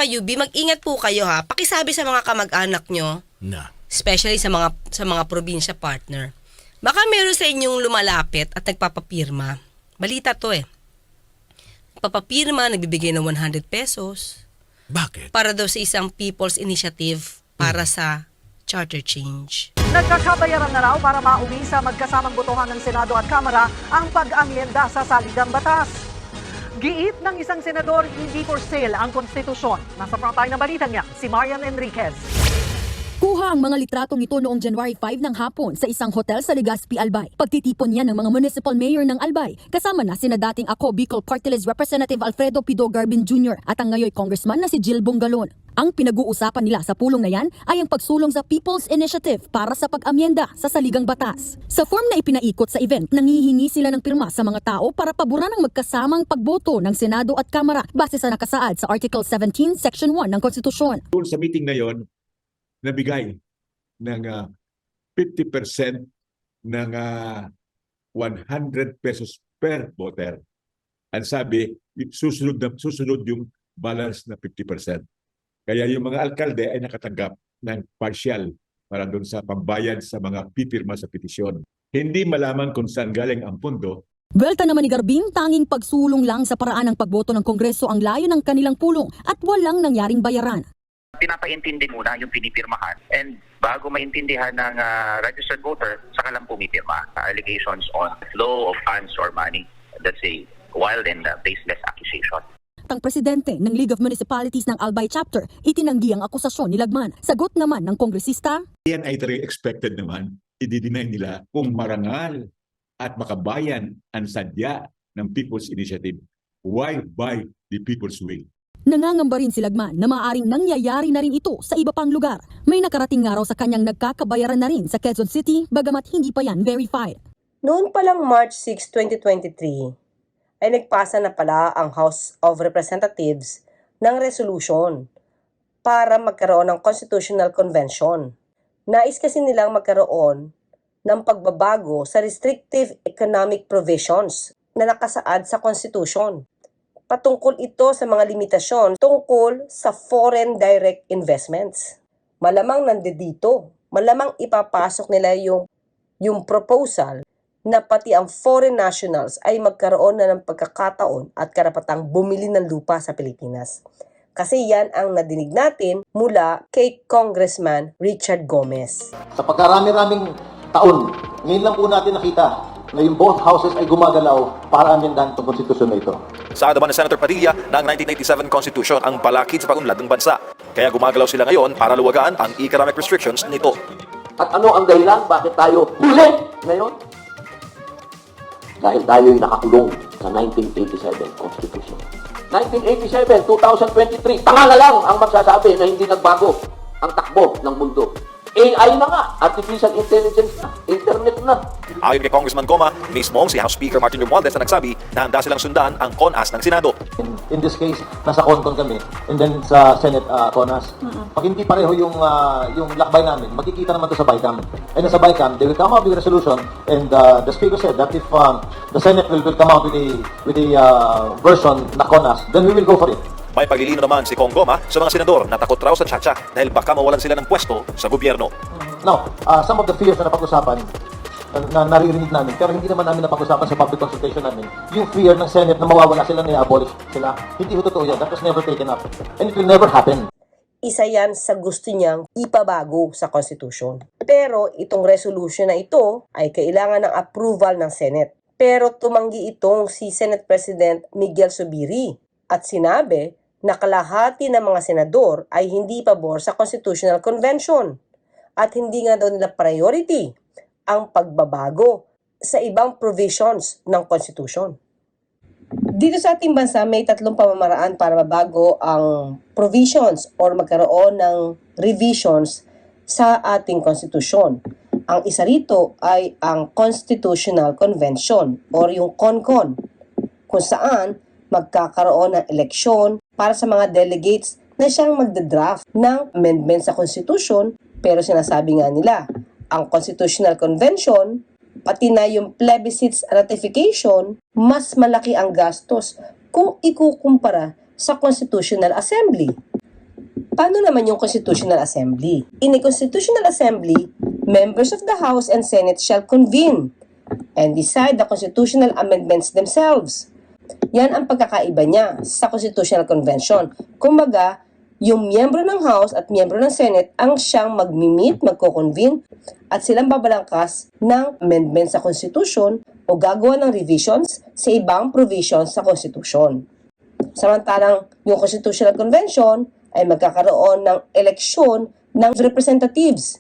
ka-UB, mag-ingat po kayo ha. Pakisabi sa mga kamag-anak nyo, especially sa mga probinsya partner. Baka meron sa inyong lumalapit at nagpapapirma. Balita to eh. Nagpapapirma, nagbibigay ng 100 pesos. Bakit? Para daw sa isang people's initiative para sa charter change. Nagkakabayaran na raw para mauwi sa magkasamang botohan ng Senado at Kamara ang pag-amyenda sa saligang batas. Giit ng isang senador, hindi for sale ang konstitusyon. Nasa frontline ng balita niya, si Marian Enriquez. Kuha ang mga litratong ito noong January 5 ng hapon sa isang hotel sa Legazpi, Albay. Pagtitipon niya ng mga municipal mayor ng Albay, kasama na sina dating Ako Bicol Party List Representative Alfredo Pido Garbin Jr. at ang ngayon congressman na si Jill Bongalon. Ang pinag-uusapan nila sa pulong na yan ay ang pagsulong sa People's Initiative para sa pag-amyenda sa saligang batas. Sa form na ipinaikot sa event, nangihingi sila ng pirma sa mga tao para paboran ang magkasamang pagboto ng Senado at Kamara base sa nakasaad sa Article 17, Section 1 ng Konstitusyon. Sa meeting na yon, nabigay ng 50% ng 100 pesos per voter. Ang sabi, susunod yung balance na 50%. Kaya yung mga alkalde ay nakatanggap ng partial para doon sa pambayad sa mga pipirma sa petisyon. Hindi malaman kung saan galing ang pondo. Buwelta naman ni Garbin, tanging pagsulong lang sa paraan ng pagboto ng Kongreso ang layo ng kanilang pulong at walang nangyaring bayaran. Pinapaintindi muna yung pinipirmahan and bago maintindihan ng registered voter, saka lang pumipirma. Allegations on flow of funds or money. That's a wild and baseless accusation. Ang presidente ng League of Municipalities ng Albay Chapter, itinanggi ang akusasyon ni Lagman. Sagot naman ng kongresista, Yan ay very expected naman. I-deny nila kung marangal at makabayan ang sadya ng People's Initiative. Why by the people's will? nangangamba rin si Lagman na maaaring nangyayari na rin ito sa iba pang lugar. May nakarating nga raw sa kanyang nagkakabayaran na rin sa Quezon City, bagamat hindi pa yan verified. Noon palang March 6, 2023, ay nagpasa na pala ang House of Representatives ng resolution para magkaroon ng Constitutional Convention. Nais kasi nilang magkaroon ng pagbabago sa restrictive economic provisions na nakasaad sa Constitution. Patungkol ito sa mga limitasyon tungkol sa foreign direct investments. Malamang nandito, malamang ipapasok nila yung proposal na pati ang foreign nationals ay magkaroon na ng pagkakataon at karapatang bumili ng lupa sa Pilipinas. Kasi yan ang nadinig natin mula kay Congressman Richard Gomez. Sa pagkarami-raming taon, ngayon lang po natin nakita na yung both houses ay gumagalaw para amendahan itong konstitusyon na ito. Saad naman ni Senator Padilla na ang 1987 Constitution ang palakid sa pag-unlad ng bansa. Kaya gumagalaw sila ngayon para luwagaan ang economic restrictions nito. At ano ang dahilan? Bakit tayo huli ngayon? Dahil tayo'y nakakulong sa 1987 Constitution. 1987, 2023, tanga na lang ang magsasabi na hindi nagbago ang takbo ng mundo. AI na nga, artificial intelligence na, internet na. Ayon kay Congressman Goma, mismong si House Speaker Martin Romualdez na nagsabi na handa silang sundan ang CONAS ng Senado. In this case, nasa CONCON kami, and then sa Senate CONAS. Pag hindi pareho yung lakbay namin, magkikita naman to sa BICAM. And sa BICAM, they will come out with a resolution, and the Speaker said that if the Senate will come out with a version na CONAS, then we will go for it. May paglilino naman si Kong Goma sa mga senador na takot raw sa tsaktsa dahil baka mawalan sila ng pwesto sa gobyerno. Now, some of the fears na napag-usapan, na naririnig namin, pero hindi naman namin napag-usapan sa public consultation namin, yung fear ng Senate na mawawala sila, na i-abolish sila. Hindi ko totoo yan. That was never taken up. And it will never happen. Isa yan sa gusto niyang ipabago sa Constitution. Pero itong resolution na ito ay kailangan ng approval ng Senate. Pero tumanggi itong si Senate President Miguel Zubiri at sinabi na kalahati ng mga senador ay hindi pabor sa Constitutional Convention at hindi nga daw nila priority ang pagbabago sa ibang provisions ng Constitution. Dito sa ating bansa, may tatlong pamamaraan para mabago ang provisions or magkaroon ng revisions sa ating Constitution. Ang isa rito ay ang Constitutional Convention or yung CONCON, kung saan magkakaroon ng eleksyon para sa mga delegates na siyang magdadraft ng amendment sa Constitution. Pero sinasabi nga nila, ang Constitutional Convention, pati na yung plebiscite's ratification, mas malaki ang gastos kung ikukumpara sa Constitutional Assembly. Paano naman yung Constitutional Assembly? In a Constitutional Assembly, members of the House and Senate shall convene and decide the constitutional amendments themselves. Yan ang pagkakaiba niya sa Constitutional Convention. Kumbaga, yung miyembro ng House at miyembro ng Senate ang siyang magmi-meet, magko-convene, at silang babalangkas ng amendment sa Constitution o gagawa ng revisions sa ibang provisions sa Constitution. Samantalang yung Constitutional Convention ay magkakaroon ng eleksyon ng representatives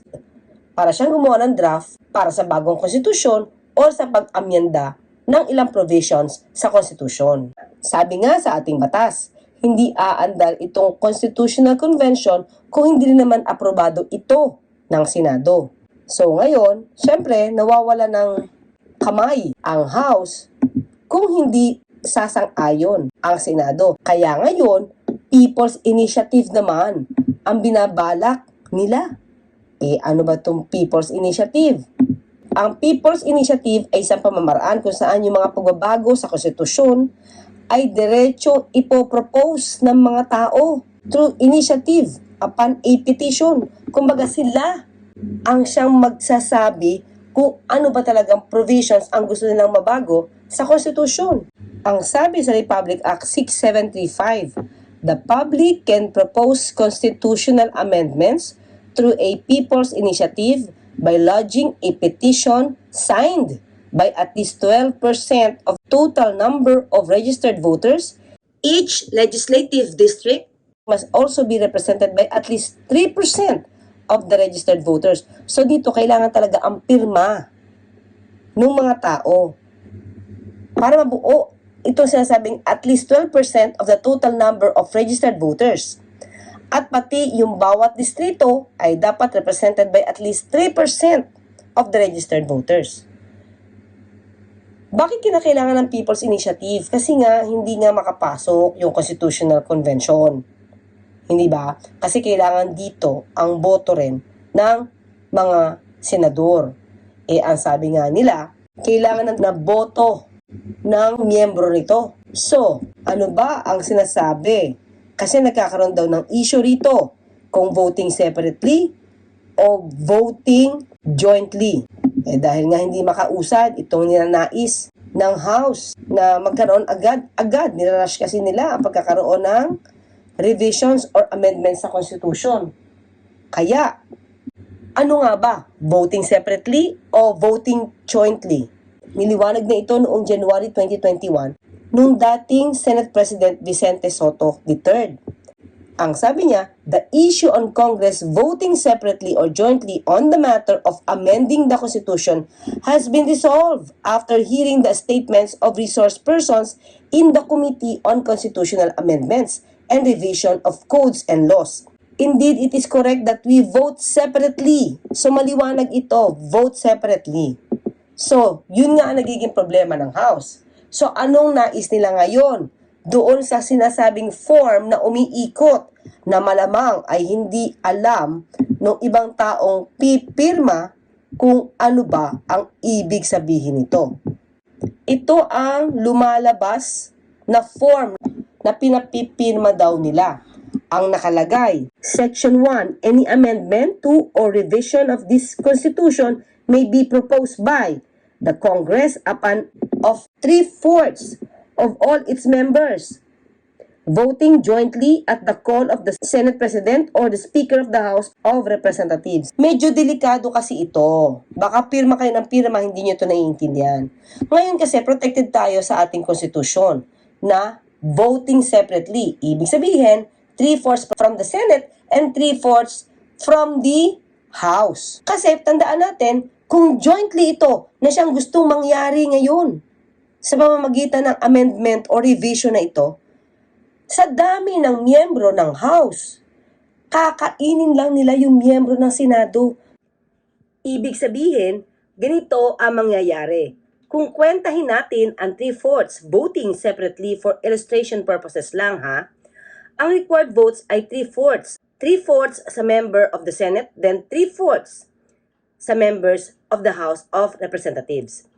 para siyang gumawa ng draft para sa bagong konstitusyon o sa pag-amyenda ng ilang provisions sa konstitusyon. Sabi nga sa ating batas, hindi aandar itong Constitutional Convention kung hindi naman aprobado ito ng Senado. So ngayon, syempre, nawawala ng kamay ang House kung hindi sasang-ayon ang Senado. Kaya ngayon, People's Initiative naman ang binabalak nila. Ano ba itong People's Initiative? Ang People's Initiative ay isang pamamaraan kung saan yung mga pagbabago sa konstitusyon ay diretso ipopropose ng mga tao through initiative upon a petition. Kumbaga sila ang siyang magsasabi kung ano ba talagang provisions ang gusto nilang mabago sa konstitusyon. Ang sabi sa Republic Act 6735, the public can propose constitutional amendments through a people's initiative by lodging a petition signed by at least 12% of total number of registered voters. Each legislative district must also be represented by at least 3% of the registered voters. So dito kailangan talaga ang pirma ng mga tao para mabuo itong sinasabing at least 12% of the total number of registered voters. At pati yung bawat distrito ay dapat represented by at least 3% of the registered voters. Bakit kinakailangan ng People's Initiative? Kasi nga, hindi nga makapasok yung Constitutional Convention. Hindi ba? Kasi kailangan dito ang boto rin ng mga senador. Ang sabi nga nila, kailangan na boto ng miyembro nito. So, ano ba ang sinasabi? Kasi nagkakaroon daw ng issue rito kung voting separately o voting jointly. Dahil nga hindi makausad itong ninanais ng House na magkaroon agad. Nirarush kasi nila ang pagkakaroon ng revisions or amendments sa Constitution. Kaya, ano nga ba? Voting separately o voting jointly? Niliwanag na ito noong January 2021 nung dating Senate President Vicente Soto III. Ang sabi niya, the issue on Congress voting separately or jointly on the matter of amending the Constitution has been resolved after hearing the statements of resource persons in the Committee on Constitutional Amendments and Revision of Codes and Laws. Indeed, it is correct that we vote separately. So maliwanag ito, vote separately. So, yun nga ang nagiging problema ng House. So, anong nais nila ngayon? Doon sa sinasabing form na umiikot na malamang ay hindi alam ng ibang taong pipirma kung ano ba ang ibig sabihin nito. Ito ang lumalabas na form na pinapipirma daw nila. Ang nakalagay, Section 1, any amendment to or revision of this Constitution may be proposed by the Congress upon of 3/4 of all its members, voting jointly at the call of the Senate President or the Speaker of the House of Representatives. Medyo delikado kasi ito. Baka pirma kayo ng pirma, hindi nyo ito naiintindihan. Ngayon kasi protected tayo sa ating konstitusyon na voting separately. Ibig sabihin, 3/4 from the Senate and 3/4 from the House. Kasi tandaan natin, kung jointly ito na siyang gustong mangyari ngayon sa pamamagitan ng amendment o revision na ito, sa dami ng miyembro ng House, kakainin lang nila yung miyembro ng Senado. Ibig sabihin, ganito ang mangyayari. Kung kwentahin natin ang 3/4 voting separately for illustration purposes lang ang required votes ay 3/4. 3/4 sa member of the Senate, then 3/4 sa members of the House of Representatives.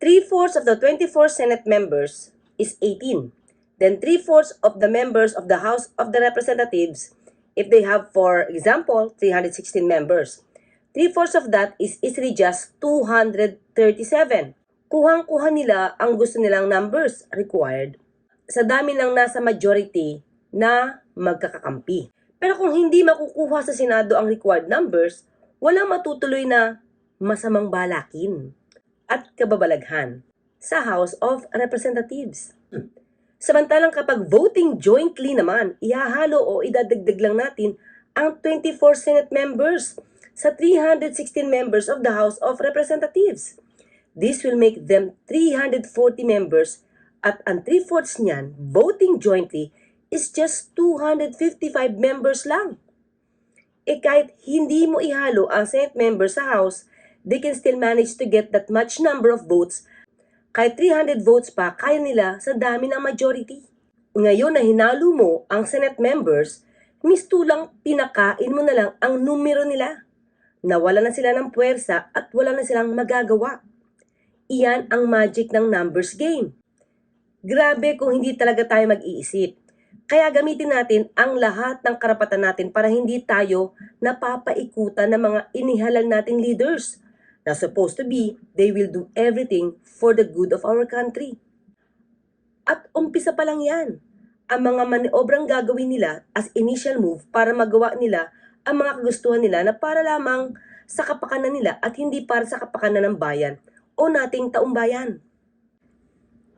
3/4 of the 24 Senate members is 18. Then 3/4 of the members of the House of the Representatives if they have, for example, 316 members, 3/4 of that is easily just 237. Kuhang-kuha nila ang gusto nilang numbers required sa dami ng nasa majority na magkakakampi. Pero kung hindi makukuha sa Senado ang required numbers, walang matutuloy na masamang balakin at kababalaghan sa House of Representatives. Samantalang kapag voting jointly naman, ihahalo o idadagdag lang natin ang 24 Senate members sa 316 members of the House of Representatives. This will make them 340 members at ang 3/4 niyan, voting jointly, is just 255 members lang. Kahit hindi mo ihalo ang Senate members sa House, they can still manage to get that much number of votes. Kahit 300 votes pa, kaya nila sa dami ng majority. Ngayon na hinalo mo ang Senate members, mistulang pinakain mo na lang ang numero nila. Nawala na sila ng puwersa at wala na silang magagawa. Iyan ang magic ng numbers game. Grabe kung hindi talaga tayo mag-iisip. Kaya gamitin natin ang lahat ng karapatan natin para hindi tayo napapaikutan ng mga inihalal nating leaders na supposed to be, they will do everything for the good of our country. At umpisa pa lang yan. Ang mga maniobrang gagawin nila as initial move para magawa nila ang mga kagustuhan nila na para lamang sa kapakanan nila at hindi para sa kapakanan ng bayan o nating taumbayan.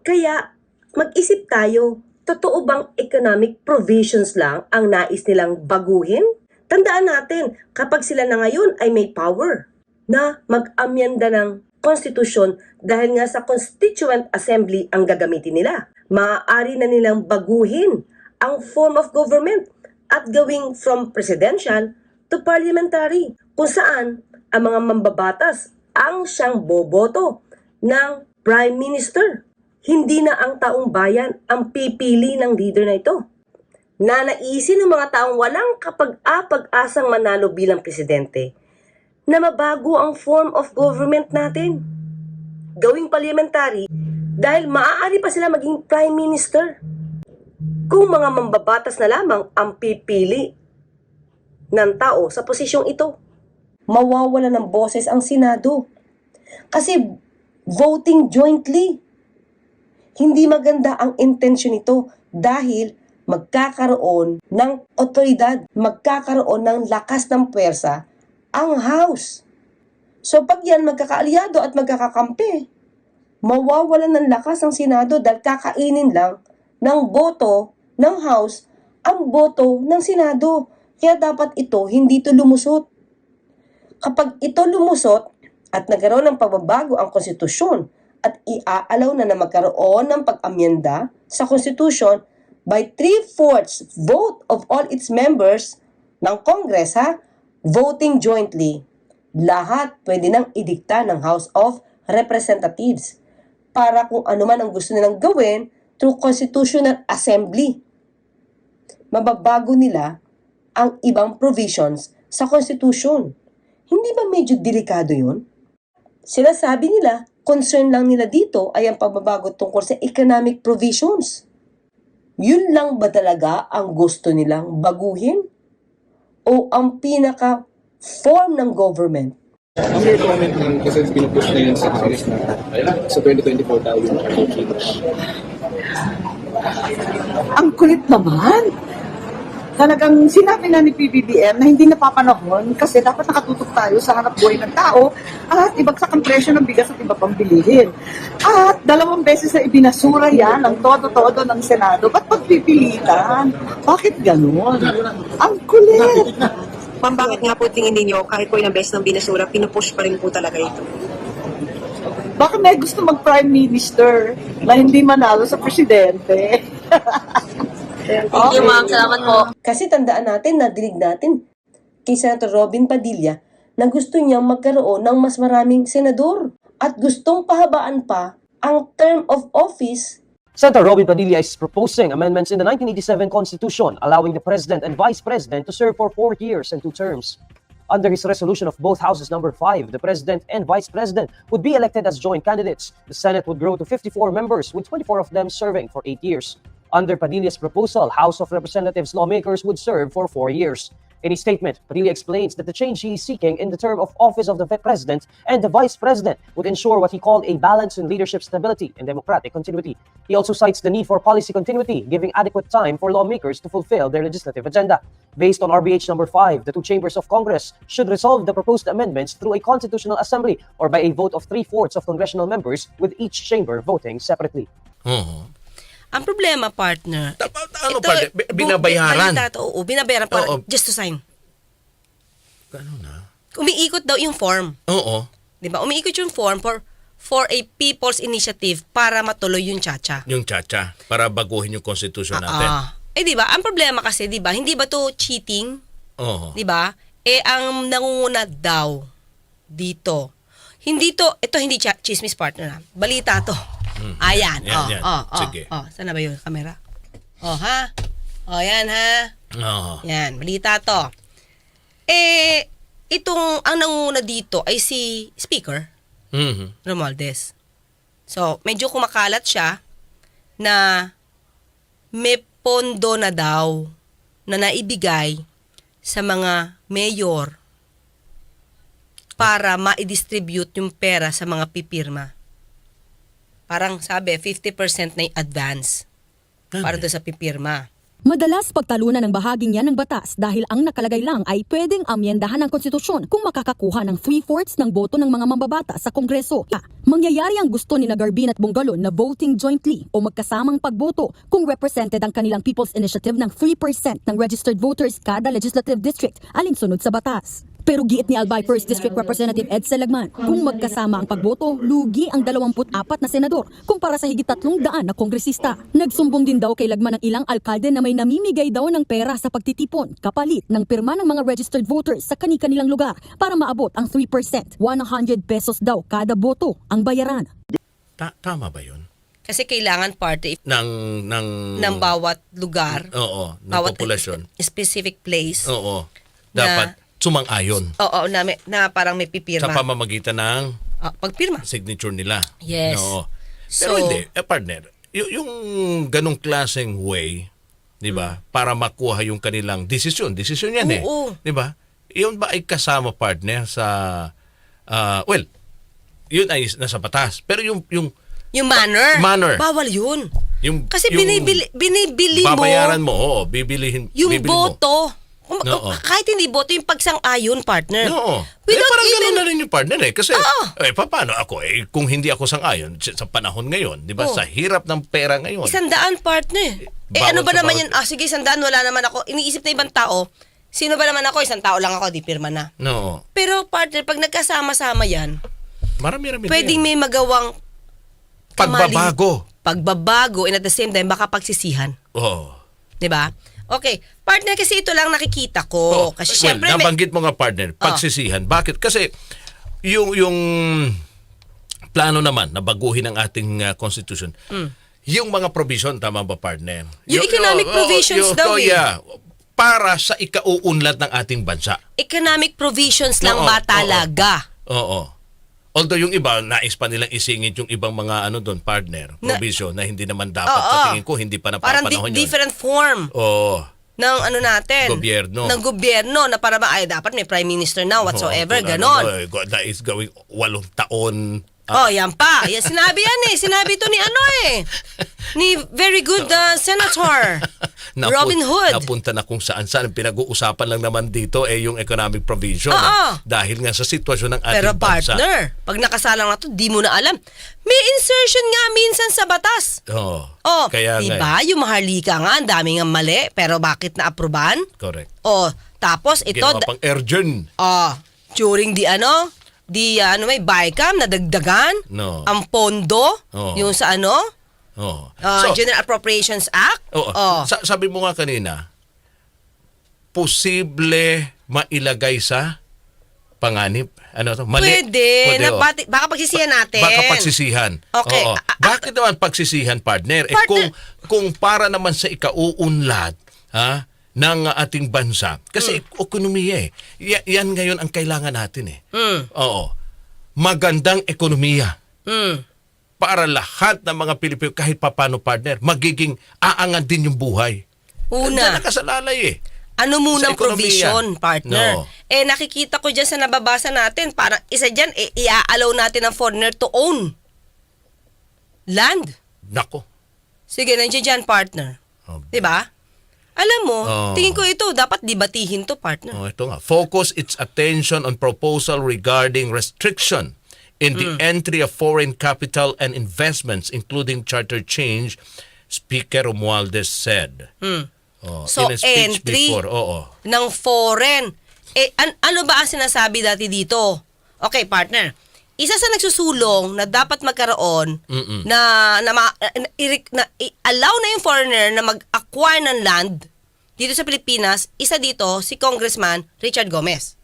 Kaya, mag-isip tayo, totoo bang economic provisions lang ang nais nilang baguhin? Tandaan natin, kapag sila na ngayon ay may power na mag-amyenda ng konstitusyon dahil nga sa Constituent Assembly ang gagamitin nila. Maaari na nilang baguhin ang form of government at gawing from presidential to parliamentary, kung saan ang mga mambabatas ang siyang boboto ng Prime Minister. Hindi na ang taong bayan ang pipili ng leader na ito. Nanaisin ng mga taong walang kapag-apag-asang manalo bilang presidente na mabago ang form of government natin. Gawing parliamentary dahil maaari pa sila maging Prime Minister. Kung mga mambabatas na lamang ang pipili ng tao sa posisyong ito, mawawala ng boses ang Senado. Kasi voting jointly, hindi maganda ang intensyon nito dahil magkakaroon ng otoridad, magkakaroon ng lakas ng puwersa ang House. So pag yan magkakaalyado at magkakakampi, mawawalan ng lakas ang Senado dahil kakainin lang ng boto ng House ang boto ng Senado. Kaya dapat ito hindi ito lumusot. Kapag ito lumusot at nagkaroon ng pagbabago ang konstitusyon at iaalaw na magkaroon ng pag-amyenda sa konstitusyon by 3/4 vote of all its members ng Congress, voting jointly, lahat pwede nang idikta ng House of Representatives para kung ano man ang gusto nilang gawin through Constitutional Assembly. Mababago nila ang ibang provisions sa Constitution. Hindi ba medyo delikado yun? Sinasabi nila, concern lang nila dito ay ang pagbabago tungkol sa economic provisions. Yun lang ba talaga ang gusto nilang baguhin? O ang pinaka-form ng government? Ang may comment lang kasi pinupush na yun sa House na sa 2024 tayo yung Ang kulit naman. Talagang sinabi na ni PBBM na hindi napapanahon kasi dapat nakatutok tayo sa hanap buhay ng tao at ibagsak ang presyo ng bigas at iba pang bilihin. At 2 beses na ibinasura yan ng todo-todo ng Senado. Ba't pagpipilitan? Bakit ganun? Ang kulit. Ma'am, bakit nga po tingin ninyo kahit po ilang beses ng binasura, pinupush pa rin po talaga ito? Baka may gusto mag-Prime Minister na hindi manalo sa presidente. Thank you, ma'am. Salamat po. Kasi tandaan natin, nadinig natin kay Senator Robin Padilla na gusto niyang magkaroon ng mas maraming senador at gustong pahabaan pa ang term of office. Senator Robin Padilla is proposing amendments in the 1987 Constitution allowing the President and Vice President to serve for 4 years and 2 terms. Under his resolution of both houses number 5, the President and Vice President would be elected as joint candidates. The Senate would grow to 54 members with 24 of them serving for 8 years. Under Padilla's proposal, House of Representatives lawmakers would serve for 4 years. In a statement, Padilla explains that the change he is seeking in the term of office of the president and the vice president would ensure what he called a balance in leadership stability and democratic continuity. He also cites the need for policy continuity, giving adequate time for lawmakers to fulfill their legislative agenda. Based on RBH number 5, the two chambers of Congress should resolve the proposed amendments through a constitutional assembly or by a vote of 3/4 of congressional members, with each chamber voting separately. Ang problema, partner, Ano pa? Binabayaran. Oo, binabayaran para Oo. just to sign. Ano na? Umiikot daw yung form. Oo. 'Di ba? Umiikot yung form for a people's initiative para matuloy yung chacha. Yung chacha. Para baguhin yung constitution natin. Eh 'di ba? Ang problema kasi 'di ba, hindi ba to cheating? Oo. 'Di ba? Ang nangunguna daw dito. Ito hindi chismis, partner. Balita to. Ayan. Yan. Sige. Saan na ba yung camera? Ha? Yan ha. Oo. Yan, balita to. Ang nangunguna dito ay si Speaker Romualdez. So, medyo kumakalat siya na may pondo na daw na naibigay sa mga mayor para ma-distribute yung pera sa mga pipirma. Parang sabi, 50% na yung advance para doon sa pipirma. Madalas pagtalunan ng bahaging yan ng batas dahil ang nakalagay lang ay pwedeng amyendahan ng konstitusyon kung makakakuha ng 3/4 ng boto ng mga mambabata sa Kongreso. Mangyayari ang gusto ni Garbin at Bongalon na voting jointly o magkasamang pagboto kung represented ang kanilang People's Initiative ng 3% ng registered voters kada legislative district alinsunod sa batas. Pero giit ni Albay 1st District Representative Ed Selagman, kung magkasama ang pagboto, lugi ang 24 na senador kumpara sa higit 300 na kongresista. Nagsumbong din daw kay Lagman ng ilang alkalde na may namimigay daw ng pera sa pagtitipon kapalit ng pirma ng mga registered voters sa kani-kanilang lugar para maabot ang 3%. 100 pesos daw kada boto ang bayaran. Tama ba yun? Kasi kailangan party ng bawat lugar. Oo, ng bawat populasyon. Specific place. Oo. Dapat sumang-ayon. Oo, na parang may pipirma. Sa pamamagitan ng pagpirma. Signature nila. Yes. Oo. Pero hindi, partner, yung ganong klaseng way, di ba, para makuha yung kanilang desisyon yan di ba? Yun ba ay kasama, partner, sa, yun ay nasa batas. Pero yung manner. Bawal yun. Kasi binibili mo. Babayaran mo, bibilihin. Yung boto. No. Kahit hindi boto, yung pagsang-ayon, partner. No. Parang gano'n na rin yung partner Kasi, paano ako kung hindi ako sang-ayon sa panahon ngayon, di ba? Sa hirap ng pera ngayon. 100, partner. Ano ba naman yan? Sige, 100, wala naman ako. Iniisip na ibang tao, sino ba naman ako? 1 tao lang ako, di pirma na. No. Pero, partner, pag nagkasama-sama yan, marami-rami pwedeng may magawang pagbabago and at the same time, baka pagsisihan. Di ba? Okay, partner, kasi ito lang nakikita ko. Kasi syempre nabanggit mo nga, partner, pagsisihan. Bakit? Kasi yung plano naman na baguhin ang ating constitution, yung mga provision, tama ba, partner? Yung economic provisions daw para sa ikauunlad ng ating bansa. Economic provisions lang ba talaga? Oo. Although yung iba, nais pa nilang isingit yung ibang mga partner, provision na hindi naman dapat sa tingin ko, hindi pa napapanahon yun. Parang different form. Ng natin. Gobyerno. Ng gobyerno na para dapat may prime minister na whatsoever, ganon. That is going 8 taon. Yan pa. Sinabi Sinabi to ni ni very good senator. Robin Hood. Napunta na kung saan-saan. Pinag-uusapan lang naman dito yung economic provision. Dahil nga sa sitwasyon ng ating bansa. Pero partner, pag nakasalang na to, di mo na alam. May insertion nga minsan sa batas. Kaya diba? Yung maharlika nga, ang dami nga mali. Pero bakit na-aproban? Correct. Tapos ito. Ginawa pang urgent. During may BICAM na dagdagan. Ang pondo. Yung sa General Appropriations Act. Sabi mo nga kanina, posible mailagay sa panganib. Mali? Pwede. Baka pagsisihan natin. Baka pagsisihan. Okay. Bakit naman pagsisihan, partner? Kung para naman sa ikauunlad, ng ating bansa. Kasi ekonomiya yan ngayon ang kailangan natin Oo. Magandang ekonomiya. para lahat ng mga Pilipino kahit papano, partner, magiging aangan din yung buhay. Una, Nakasalalay eh. ano munang Sa ekonomiya. provision, partner? No. Nakikita ko dyan sa nababasa natin, parang isa dyan, i-allow natin ang foreigner to own land. Nako. Sige, nandiyan dyan, partner. Oh. Diba? Alam mo, Oh. tingin ko ito, dapat debatihin to, partner. Oh, ito nga. Focus its attention on proposal regarding restriction in the entry of foreign capital and investments, including charter change, Speaker Romualdez said. Oh, So, in a speech entry before. Oo. ng foreign. Ano ba ang sinasabi dati dito? Okay, partner. Isa sa nagsusulong na dapat magkaroon na allow na yung foreigner na mag-acquire ng land dito sa Pilipinas, isa dito si Congressman Richard Gomez.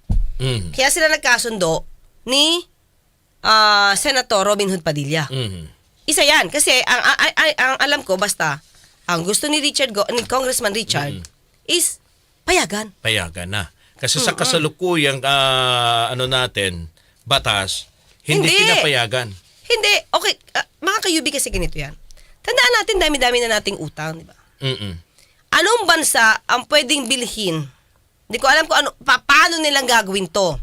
Kaya sila nagkasundo ni Senator Robin Hood Padilla. Isa yan kasi ang alam ko basta ang gusto ni ni Congressman Richard is payagan. Payagan na. Kasi sa kasalukuyang batas, hindi pinapayagan. Hindi. Okay, mga kayubi kasi ganito yan. Tandaan natin, dami-dami na nating utang, di ba? Anong bansa ang pwedeng bilhin? Hindi ko alam kung paano nilang gagawin to.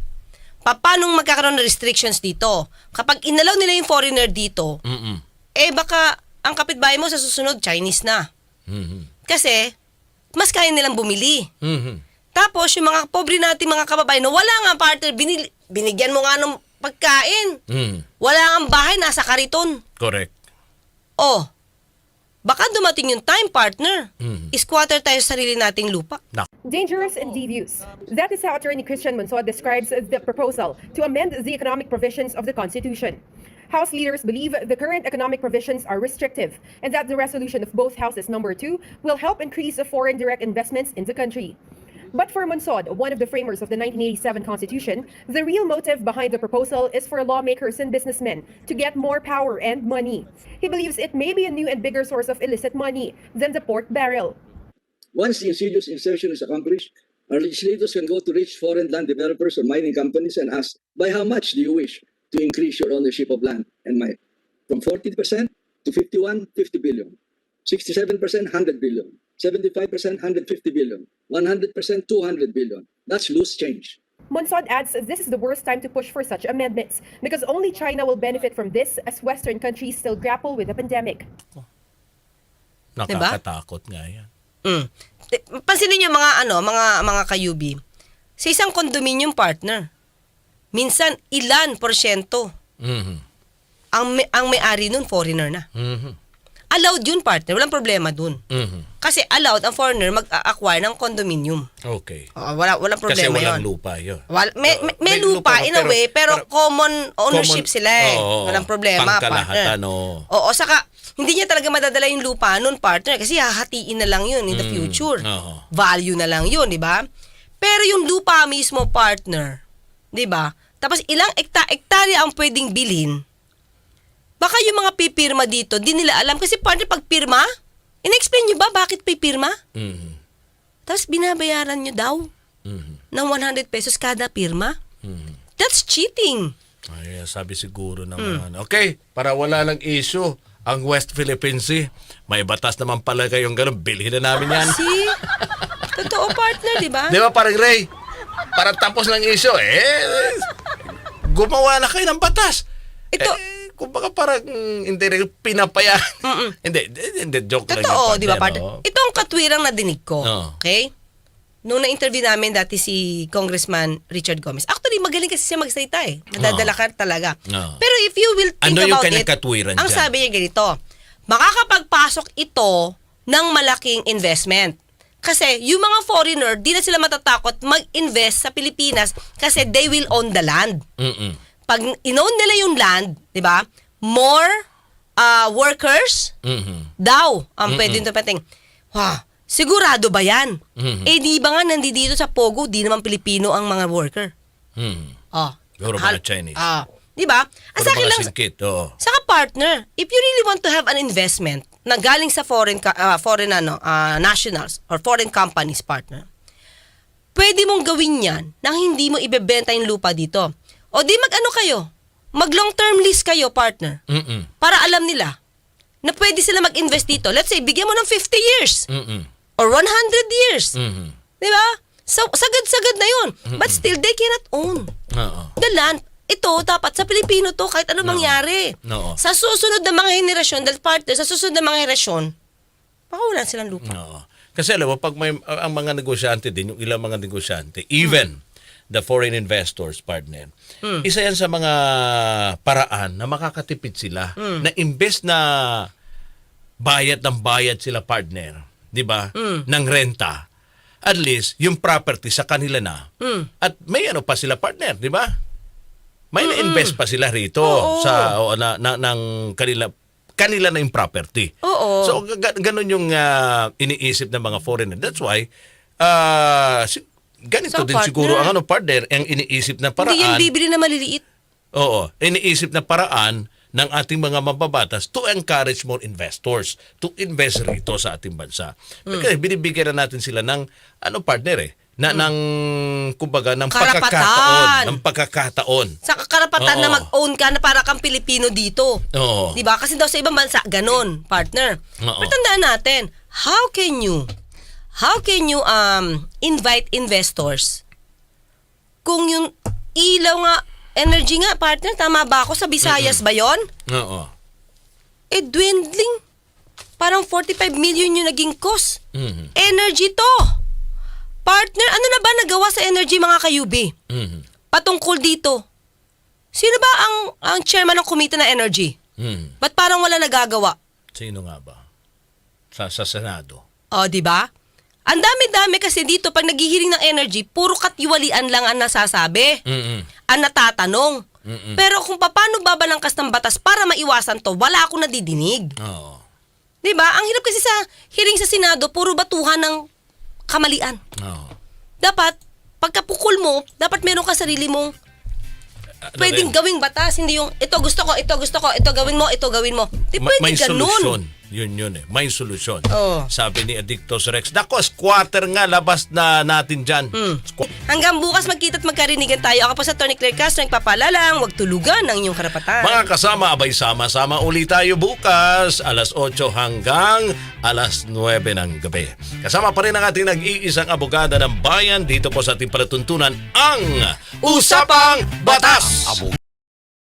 Paano magkakaroon ng restrictions dito? Kapag inalaw nila yung foreigner dito, baka ang kapitbahay mo sa susunod, Chinese na. Kasi, mas kaya nilang bumili. Tapos, yung mga pobre natin mga kababayan na wala nga partner, binigyan mo nga ng pagkain. Wala nga bahay, nasa kariton. Correct. Oh, baka dumating yung time, partner. Squatter tayo sa sarili nating lupa. Dangerous and devious. That is how Attorney Christian Monsod describes the proposal to amend the economic provisions of the Constitution. House leaders believe the current economic provisions are restrictive and that the resolution of both houses number 2 will help increase foreign direct investments in the country. But for Monsod, one of the framers of the 1987 Constitution, the real motive behind the proposal is for lawmakers and businessmen to get more power and money. He believes it may be a new and bigger source of illicit money than the pork barrel. Once the insidious insertion is accomplished, our legislators can go to rich foreign land developers or mining companies and ask, by how much do you wish to increase your ownership of land and mine? From 40% to 51, 50 billion. 67%, 100 billion. 75%, 150 billion. 100%, 200 billion. That's loose change. Monsod adds this is the worst time to push for such amendments because only China will benefit from this as Western countries still grapple with the pandemic. Nakakatakot nga yan. Pansinin niyo mga kayubi. Sa isang condominium partner, minsan ilan porsyento ang may-ari nun foreigner na. Allowed yun, partner. Walang problema dun. Kasi allowed ang foreigner mag-acquire ng condominium. Okay. Walang problema yun. Kasi walang lupa yun. May lupa in a way, pero common ownership sila eh. Walang problema, partner. Oo, saka hindi niya talaga madadala yung lupa nun, partner, kasi hahatiin na lang yun in the future. Value na lang yun, di ba? Pero yung lupa mismo, partner, di ba? Tapos ilang ektarya ang pwedeng bilhin. Baka yung mga pipirma dito, di nila alam. Kasi partner, pag pirma, in-explain nyo ba bakit pipirma? Tapos binabayaran nyo daw ng 100 pesos kada pirma. That's cheating. Ay, sabi siguro ng okay, para wala lang issue ang West Philippine Sea. May batas naman pala kayong ganun. Bilhin na namin yan. See? Totoo, partner, di ba? Di ba, parang Ray? Para tapos ng issue, gumawa na kayo ng batas. Ito, kumbaga parang hindi rin pinapaya. Hindi, joke lang. Totoo, di ba, partner? Ito ang katwirang nadinig ko. Okay? Nung na-interview namin dati si Congressman Richard Gomez. Actually, magaling kasi siya magsalita eh. Nadadala ka talaga. Pero if you will think about it, ang sabi niya ganito, makakapagpasok ito ng malaking investment. Kasi yung mga foreigner, di na sila matatakot mag-invest sa Pilipinas kasi they will own the land. Pag in-own nila yung land, di ba, more workers daw ang pwede ito pating. Sigurado ba yan? Di ba nga nandito sa Pogo, di naman Pilipino ang mga worker. Siguro mga Chinese. Di ba? Sa akin lang, saka partner, if you really want to have an investment na galing sa foreign nationals or foreign companies, partner, pwede mong gawin yan nang hindi mo ibebenta yung lupa dito. O di mag-ano kayo? mag-long-term lease kayo, partner. Mm-mm. Para alam nila na pwede sila mag-invest dito. Let's say, bigyan mo ng 50 years Mm-mm. or 100 years. Mhm. Di ba? So, sagad-sagad na yun. But still, they cannot own Oo. the land. Ito, dapat sa Pilipino to, kahit ano mangyari. Oo. Sa susunod na mga henerasyon, dahil partner, sa susunod na mga henerasyon, baka wala silang lupa. Oo. Kasi alam mo, pag may ang mga negosyante din, yung ilang mga negosyante, even the foreign investors, partner, isa yan sa mga paraan na makakatipid sila. Na imbes na bayad ng bayad sila, partner, di ba? Ng renta. At least, yung property sa kanila na. At may ano pa sila, partner, di ba? May na-invest pa sila rito sa ng kanila na yung property. Oo. So ganun yung iniisip ng mga foreigner. That's why ganito So, din partner, siguro ang partner, ang iniisip na paraan. Hindi yan bibili na maliliit. Oo, iniisip na paraan ng ating mga mababatas to encourage more investors to invest rito sa ating bansa. Kasi binibigyan na natin sila ng partner ng kumbaga ng pagkakataon. Sa karapatan Oo. na mag-own ka na para kang Pilipino dito. Oo. 'Di ba? Kasi daw sa ibang bansa ganon, partner. Oo. Pero tandaan natin, how can you invite investors kung yung ilaw nga, energy nga, partner, tama ba ako? Sa Visayas ba yon? Oo. Dwindling. Parang 45 million yung naging cost. Mhm. Energy to. Partner, ano na ba nagawa sa energy, mga kayubi? Mhm. Patungkol dito. Sino ba ang chairman ng komite na energy? Mhm. Ba't parang wala nagagawa? Sino nga ba? Sa Senado. O, di ba? Ang dami-dami kasi dito, pag naghihiring ng energy, puro katiwalian lang ang nasasabi. Mhm. Ang natatanong. Mhm. Pero kung paano babalangkas ng batas para maiwasan to, wala akong nadidinig. Oo. Di ba? Ang hirap kasi sa hearing sa Senado, puro batuhan ng kamalian. Oo. Dapat, pagkapukol mo, dapat meron ka sarili mong pwedeng gawing batas. Hindi yung, ito gusto ko, ito gawin mo, ito gawin mo. Di pwede May ganun. solusyon. Yun May solusyon. Oo. Sabi ni Addictos Rex. Nako, squatter nga, labas na natin dyan. Hanggang bukas magkita at magkarinigan tayo. Ako po sa Atty. Claire Castro, nagpapalalang, huwag tulugan ang inyong karapatan. Mga kasama, abay sama-sama uli tayo bukas, alas 8 hanggang alas 9 ng gabi. Kasama pa rin ang ating nag-iisang abogada ng bayan dito po sa ating palatuntunan, ang Usapang Batas!